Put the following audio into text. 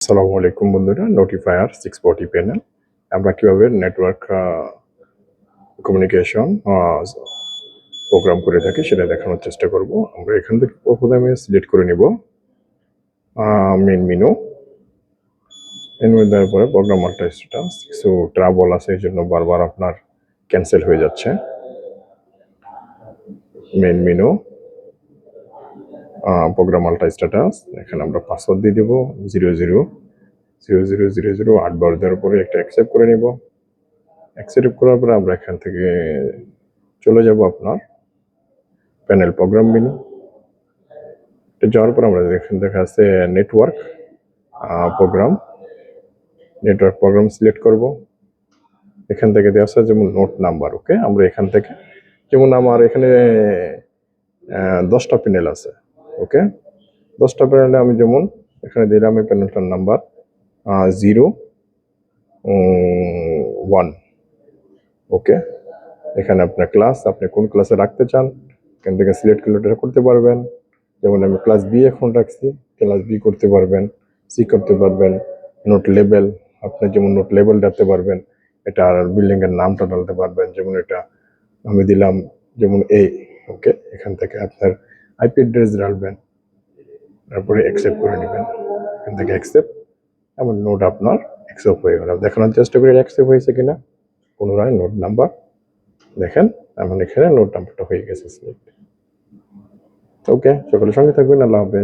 আসসালামু আলাইকুম বন্ধুরা, নোটিফায়ার 640 প্যানেল আমরা কিভাবে নেটওয়ার্ক কমিউনিকেশন প্রোগ্রাম করে থাকি সেটা দেখানোর চেষ্টা করব। আমরা এখান থেকে প্রথমে সিলেক্ট করে নিব মেন মেনু দেওয়ার পরে প্রোগ্রাম মাল্টা স্ট্যাটাস কিছু ট্রাবল আছে, এই জন্য বারবার আপনার ক্যান্সেল হয়ে যাচ্ছে। মেন মেনু প্রোগ্রাম মাল্টা স্ট্যাটাস, এখানে আমরা পাসওয়ার্ড দিয়ে দেবো 000000 8 বার দেওয়ার পরে একটা অ্যাকসেপ্ট করে নিব। অ্যাকসেপ্ট করার পরে আমরা এখান থেকে চলে যাব আপনার প্যানেল প্রোগ্রাম মেনু। যাওয়ার পর আমরা এখানে দেখা আছে নেটওয়ার্ক প্রোগ্রাম সিলেক্ট করব। এখান থেকে দেওয়া আছে যেমন নোট নাম্বার। ওকে, আমরা এখান থেকে যেমন আমার এখানে 10টা প্যানেল আছে। ওকে, 10টা প্যানেলে আমি যেমন এখানে দিলাম এই প্যানেলটার নাম্বার 01। ওকে, এখানে আপনার ক্লাস, আপনি কোন ক্লাসে রাখতে চান এখান থেকে সিলেক্ট করতে পারবেন। যেমন আমি ক্লাস বি এখন রাখছি, ক্লাস বি করতে পারবেন, সি করতে পারবেন। নোট লেবেল, আপনি যেমন নোট লেবেল ডালতে পারবেন, এটা আর বিল্ডিং এর নামটা ডালতে পারবেন। যেমন এটা আমি দিলাম যেমন এ। ওকে, এখান থেকে আপনার আইপি অ্যাড্রেস ডালবেন, তারপরে অ্যাকসেপ্ট করে নেবেন। এখান থেকে অ্যাকসেপ্ট, এমন নোট আপনার অ্যাকসেপ্ট হয়ে গেল। দেখানোর চেষ্টা করি অ্যাকসেপ্ট হয়েছে কিনা। পুনরায় নোট নাম্বার দেখেন, এমন এখানে নোট নাম্বারটা হয়ে গেছে সিলেক্ট। ওকে, সকলের সঙ্গে থাকবেন। আল্লাহ হাফেজ।